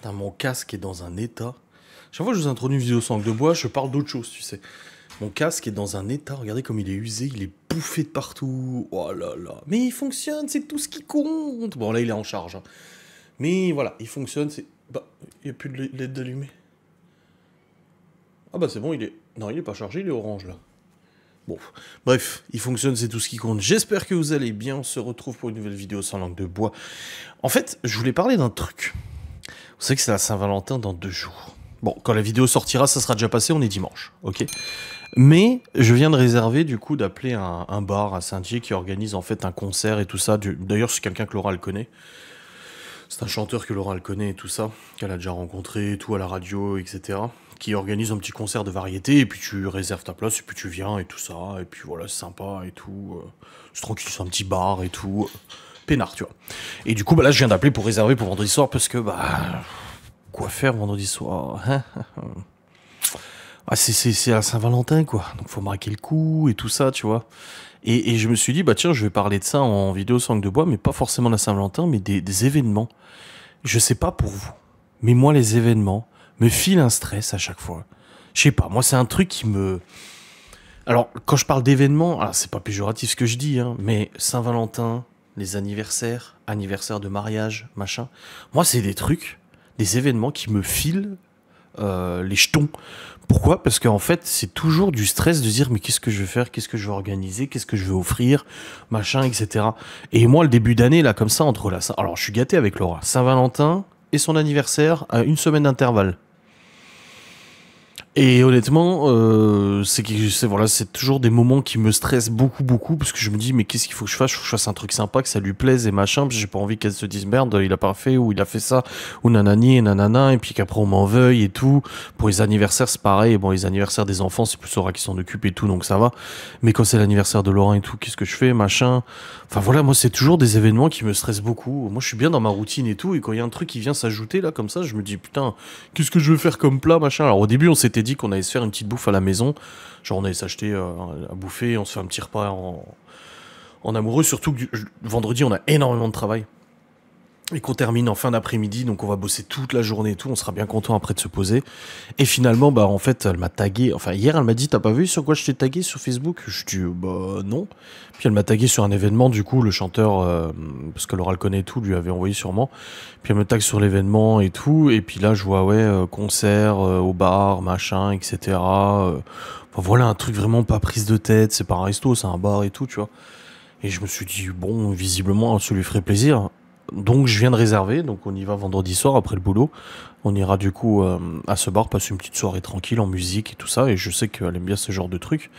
Putain, mon casque est dans un état. Chaque fois que je vous introduis une vidéo sans langue de bois, je parle d'autre chose, tu sais. Mon casque est dans un état, regardez comme il est usé, il est bouffé de partout. Oh là là. Mais il fonctionne, c'est tout ce qui compte. Bon, là, il est en charge, hein. Mais voilà, il fonctionne, c'est... Bah, il n'y a plus de LED allumée. Ah bah c'est bon, il est... Non, il est pas chargé, il est orange, là. Bon, bref, il fonctionne, c'est tout ce qui compte. J'espère que vous allez bien, on se retrouve pour une nouvelle vidéo sans langue de bois. En fait, je voulais parler d'un truc. Vous savez que c'est la Saint-Valentin dans 2 jours. Bon, quand la vidéo sortira, ça sera déjà passé, on est dimanche, ok. Mais je viens de réserver, du coup, d'appeler un bar à Saint-Dié qui organise en fait un concert et tout ça. D'ailleurs, c'est quelqu'un que Laura elle connaît. C'est un chanteur que Laura elle connaît et tout ça, qu'elle a déjà rencontré, tout à la radio, etc. Qui organise un petit concert de variété, et puis tu réserves ta place, et puis tu viens, et tout ça, et puis voilà, c'est sympa, et tout. C'est tranquille, c'est un petit bar, et tout. Peinard, tu vois. Et du coup, bah là, je viens d'appeler pour réserver pour vendredi soir, parce que, bah... Quoi faire vendredi soir, hein? Ah, c'est la Saint-Valentin, quoi. Donc, faut marquer le coup, et tout ça, tu vois. Et je me suis dit, bah tiens, je vais parler de ça en vidéo sans langue de bois, mais pas forcément la Saint-Valentin, mais des événements. Je sais pas pour vous, mais moi, les événements me filent un stress à chaque fois. Je sais pas, moi, c'est un truc qui me... Alors, quand je parle d'événements, alors c'est pas péjoratif ce que je dis, hein, mais Saint-Valentin, les anniversaires, anniversaire de mariage, machin, moi, c'est des trucs, des événements qui me filent les jetons. Pourquoi? Parce qu'en fait, c'est toujours du stress de dire mais qu'est-ce que je vais faire, qu'est-ce que je vais organiser, qu'est-ce que je vais offrir, machin, etc. Et moi, le début d'année, là, comme ça, entre la... Alors, je suis gâté avec Laura. Saint-Valentin et son anniversaire à 1 semaine d'intervalle. Et honnêtement, voilà, c'est toujours des moments qui me stressent beaucoup, parce que je me dis, mais qu'est-ce qu'il faut que je fasse? Faut que je fasse un truc sympa, que ça lui plaise et machin, parce que j'ai pas envie qu'elle se dise, merde, il a pas fait, ou il a fait ça, ou nanani et nanana, et puis qu'après on m'en veuille et tout. Pour les anniversaires, c'est pareil. Bon, les anniversaires des enfants, c'est plus Laura qui s'en occupe et tout, donc ça va. Mais quand c'est l'anniversaire de Laurent et tout, qu'est-ce que je fais, machin? Enfin voilà, moi, c'est toujours des événements qui me stressent beaucoup. Moi, je suis bien dans ma routine et tout, et quand il y a un truc qui vient s'ajouter, là, comme ça, je me dis, putain, qu'est-ce que je veux faire comme plat, machin? Alors au début, on s'était dit qu'on allait se faire une petite bouffe à la maison. Genre on allait s'acheter à bouffer, on se fait un petit repas en amoureux. Surtout que vendredi, on a énormément de travail. Et qu'on termine en fin d'après-midi, donc on va bosser toute la journée et tout, on sera bien content après de se poser. Et finalement, bah en fait, elle m'a tagué, enfin hier elle m'a dit, t'as pas vu sur quoi je t'ai tagué sur Facebook? Je dis, bah non. Puis elle m'a tagué sur un événement, du coup, le chanteur, parce que Laura le connaît et tout, lui avait envoyé sûrement. Puis elle me tague sur l'événement et tout, et puis là je vois, ouais, concert, au bar, machin, etc. Enfin voilà, un truc vraiment pas prise de tête, c'est pas un resto, c'est un bar et tout, tu vois. Et je me suis dit, bon, visiblement, ça lui ferait plaisir. Donc je viens de réserver, donc on y va vendredi soir après le boulot. On ira du coup à ce bar, passer une petite soirée tranquille en musique et tout ça. Et je sais qu'elle aime bien ce genre de trucs.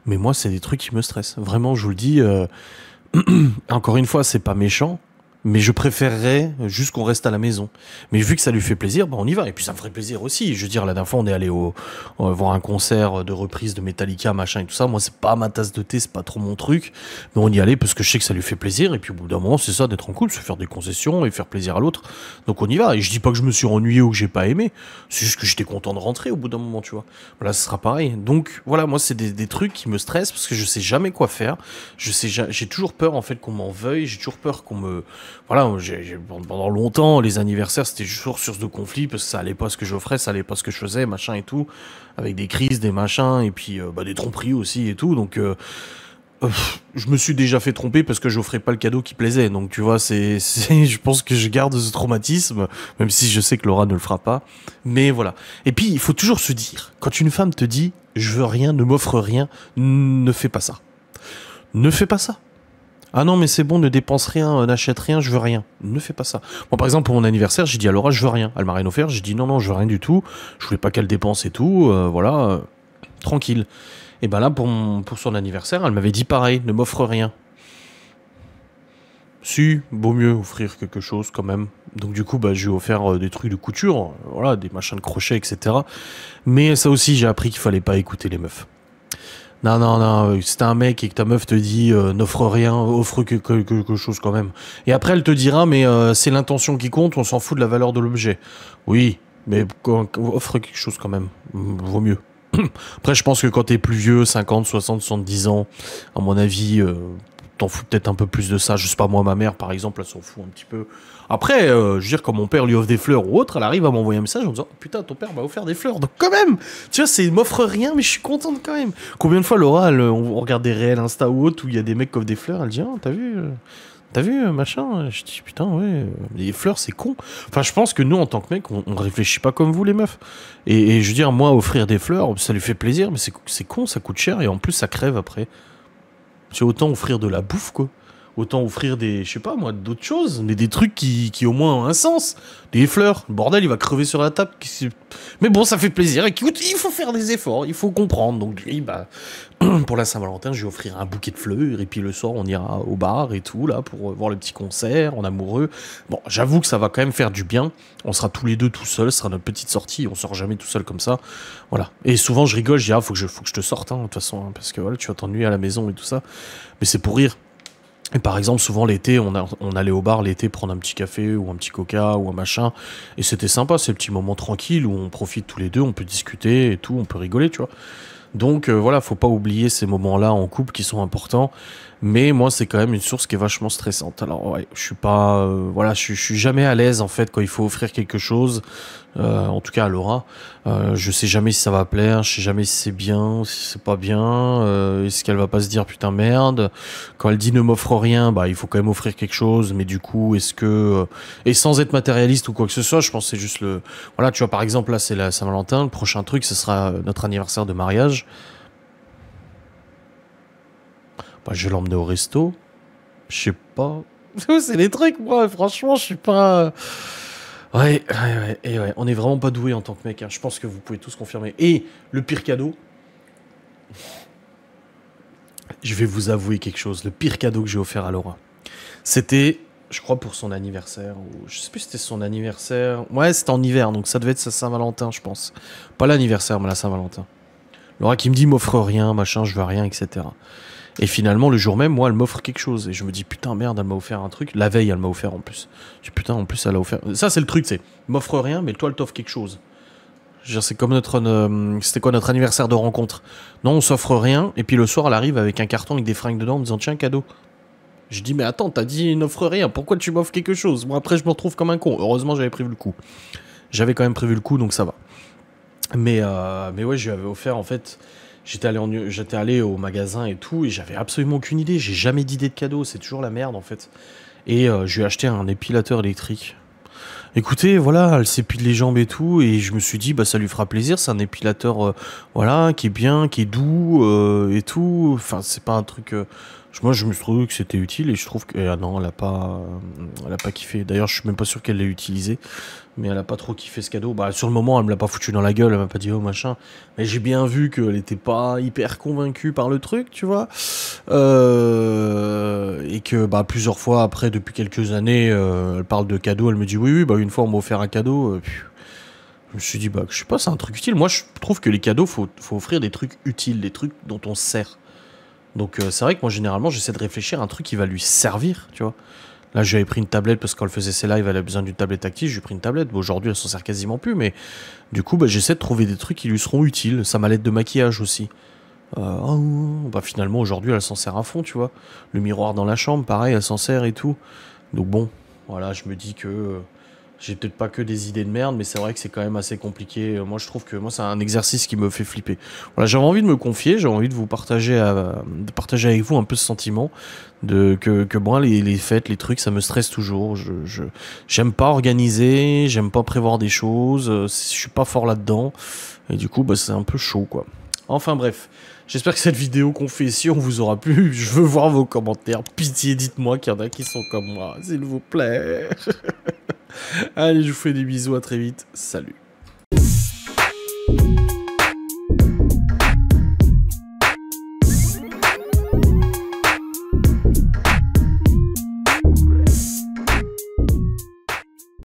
Mais moi, c'est des trucs qui me stressent. Vraiment, je vous le dis. Encore une fois, c'est pas méchant. Mais je préférerais juste qu'on reste à la maison. Mais vu que ça lui fait plaisir, bah on y va. Et puis ça me ferait plaisir aussi. Je veux dire, la dernière fois, on est allé voir un concert de reprise de Metallica, machin et tout ça. Moi, c'est pas ma tasse de thé, c'est pas trop mon truc. Mais on y allait parce que je sais que ça lui fait plaisir. Et puis au bout d'un moment, c'est ça, d'être en couple, se faire des concessions et faire plaisir à l'autre. Donc on y va. Et je dis pas que je me suis ennuyé ou que j'ai pas aimé. C'est juste que j'étais content de rentrer au bout d'un moment, tu vois. Voilà, ce sera pareil. Donc voilà, moi, c'est des trucs qui me stressent parce que je sais jamais quoi faire. J'ai toujours peur, en fait, qu'on m'en veuille. J'ai toujours peur qu'on me... Voilà, pendant longtemps, les anniversaires, c'était toujours source de conflit, parce que ça allait pas ce que j'offrais, ça allait pas ce que je faisais, machin et tout, avec des crises, des machins, et puis des tromperies aussi et tout, donc je me suis déjà fait tromper parce que j'offrais pas le cadeau qui plaisait, donc tu vois, je pense que je garde ce traumatisme, même si je sais que Laura ne le fera pas, mais voilà. Et puis, il faut toujours se dire, quand une femme te dit, je veux rien, ne m'offre rien, ne fais pas ça. Ne fais pas ça. Ah non, mais c'est bon, ne dépense rien, n'achète rien, je veux rien. Ne fais pas ça. Bon, par exemple, pour mon anniversaire, j'ai dit à Laura, je veux rien. Elle m'a rien offert, j'ai dit non, je veux rien du tout. Je voulais pas qu'elle dépense et tout, voilà, tranquille. Et ben là, pour son anniversaire, elle m'avait dit pareil, ne m'offre rien. Si, vaut mieux offrir quelque chose quand même. Donc du coup, bah, j'ai offert des trucs de couture, voilà, des machins de crochet, etc. Mais ça aussi, j'ai appris qu'il fallait pas écouter les meufs. Non, si t'es un mec et que ta meuf te dit n'offre rien, offre quelque chose quand même. Et après elle te dira mais c'est l'intention qui compte, on s'en fout de la valeur de l'objet. Oui, mais offre quelque chose quand même, vaut mieux. Après je pense que quand t'es plus vieux, 50, 60, 70 ans, à mon avis, t'en fous peut-être un peu plus de ça. Je sais pas, moi, ma mère, par exemple, elle s'en fout un petit peu. Après, je veux dire, quand mon père lui offre des fleurs ou autre, elle arrive à m'envoyer un message en me disant « Putain, ton père m'a offert des fleurs. » Donc quand même, tu vois, il m'offre rien, mais je suis contente quand même. Combien de fois, Laura, on regarde des réels Insta ou autre où il y a des mecs qui offrent des fleurs, elle dit « Ah, t'as vu, machin ?» Je dis « Putain, ouais, les fleurs, c'est con. » Enfin, je pense que nous, en tant que mec, on réfléchit pas comme vous, les meufs. Et je veux dire, moi, offrir des fleurs, ça lui fait plaisir, mais c'est con, ça coûte cher, et en plus, ça crève après. C'est autant offrir de la bouffe, quoi. Autant offrir des, je sais pas moi, d'autres choses, mais des trucs qui au moins ont un sens. Des fleurs, le bordel, il va crever sur la table. Mais bon, ça fait plaisir. Et écoute, il faut faire des efforts, il faut comprendre. Donc lui, bah, pour la Saint-Valentin, je vais offrir un bouquet de fleurs. Et puis le soir, on ira au bar et tout, là, pour voir le petit concert en amoureux. Bon, j'avoue que ça va quand même faire du bien. On sera tous les deux tout seuls, ce sera notre petite sortie. On sort jamais tout seul comme ça. Voilà. Et souvent, je rigole, je dis, ah, faut que je te sorte, hein, de toute façon, hein, parce que voilà, tu vas t'ennuyer à la maison et tout ça. Mais c'est pour rire. Et par exemple, souvent l'été, on allait au bar l'été prendre un petit café ou un petit coca ou un machin. Et c'était sympa, c'est le petit moment tranquille où on profite tous les deux, on peut discuter et tout, on peut rigoler, tu vois. Donc voilà, faut pas oublier ces moments-là en couple qui sont importants. Mais moi, c'est quand même une source qui est vachement stressante. Alors ouais, je suis pas, voilà, je suis jamais à l'aise en fait quand il faut offrir quelque chose. En tout cas à Laura, je sais jamais si ça va plaire, je sais jamais si c'est bien, si c'est pas bien. Est-ce qu'elle va pas se dire putain merde. Quand elle dit ne m'offre rien, bah il faut quand même offrir quelque chose. Mais du coup, est-ce que et sans être matérialiste ou quoi que ce soit, je pense que c'est juste le, voilà, tu vois par exemple là c'est la Saint-Valentin, le prochain truc ce sera notre anniversaire de mariage. Bah, je vais l'emmener au resto. Je sais pas. C'est des trucs, moi, franchement, je suis pas. Ouais, on est vraiment pas doué en tant que mec, hein. Je pense que vous pouvez tous confirmer. Et le pire cadeau, je vais vous avouer quelque chose. Le pire cadeau que j'ai offert à Laura, c'était, je crois, pour son anniversaire. Ou je sais plus si c'était son anniversaire. Ouais, c'était en hiver, donc ça devait être sa Saint-Valentin, je pense. Pas l'anniversaire, mais la Saint-Valentin. Laura qui me dit m'offre rien, machin, je veux rien, etc. Et finalement, le jour même, moi, elle m'offre quelque chose. Et je me dis, putain, merde, elle m'a offert un truc. La veille, elle m'a offert en plus. Je dis, putain, en plus, elle a offert. Ça, c'est le truc, c'est, m'offre rien, mais toi, elle t'offre quelque chose. Je veux dire, c'est comme notre. C'était quoi notre anniversaire de rencontre? Non, on s'offre rien. Et puis le soir, elle arrive avec un carton avec des fringues dedans en me disant, tiens, cadeau. Je dis, mais attends, t'as dit n'offre rien. Pourquoi tu m'offres quelque chose? Moi, après, je me retrouve comme un con. Heureusement, j'avais prévu le coup. J'avais quand même prévu le coup, donc ça va. Mais ouais, je lui avais offert, en fait. J'étais allé au magasin et tout, et j'avais absolument aucune idée. J'ai jamais d'idée de cadeau, c'est toujours la merde en fait. Et je lui ai acheté un épilateur électrique. Écoutez, voilà, elle s'épile les jambes et tout, et je me suis dit, bah ça lui fera plaisir. C'est un épilateur, voilà, qui est bien, qui est doux et tout. Enfin, c'est pas un truc. Moi, je me suis trouvé que c'était utile, et je trouve que ah non, elle a pas kiffé. D'ailleurs, je suis même pas sûr qu'elle l'ait utilisé. Mais elle a pas trop kiffé ce cadeau. Bah, sur le moment, elle me l'a pas foutu dans la gueule, elle m'a pas dit oh machin. Mais j'ai bien vu qu'elle était pas hyper convaincue par le truc, tu vois. Et que bah, plusieurs fois après, depuis quelques années, elle parle de cadeaux, elle me dit oui, bah une fois on m'a offert un cadeau. Je me suis dit, bah je sais pas, c'est un truc utile. Moi, je trouve que les cadeaux, faut offrir des trucs utiles, des trucs dont on se sert. Donc c'est vrai que moi, généralement, j'essaie de réfléchir à un truc qui va lui servir, tu vois. Là, j'avais pris une tablette parce qu'elle faisait ses lives, elle a besoin d'une tablette tactile. J'ai pris une tablette. Bon, aujourd'hui, elle s'en sert quasiment plus, mais du coup, bah, j'essaie de trouver des trucs qui lui seront utiles. Sa mallette de maquillage aussi. Bah, finalement, aujourd'hui, elle s'en sert à fond, tu vois. Le miroir dans la chambre, pareil, elle s'en sert et tout. Donc bon, voilà, je me dis que j'ai peut-être pas que des idées de merde, mais c'est vrai que c'est quand même assez compliqué. Moi, je trouve que moi, c'est un exercice qui me fait flipper. Voilà, j'avais envie de me confier, j'ai envie de vous partager, de partager avec vous un peu ce sentiment que moi, les fêtes, les trucs, ça me stresse toujours. J'aime pas organiser, j'aime pas prévoir des choses, je suis pas fort là-dedans, et du coup, bah, c'est un peu chaud, quoi. Enfin bref, j'espère que cette vidéo confession vous aura plu. Je veux voir vos commentaires. Pitié, dites-moi qu'il y en a qui sont comme moi, s'il vous plaît. Allez, je vous fais des bisous, à très vite. Salut.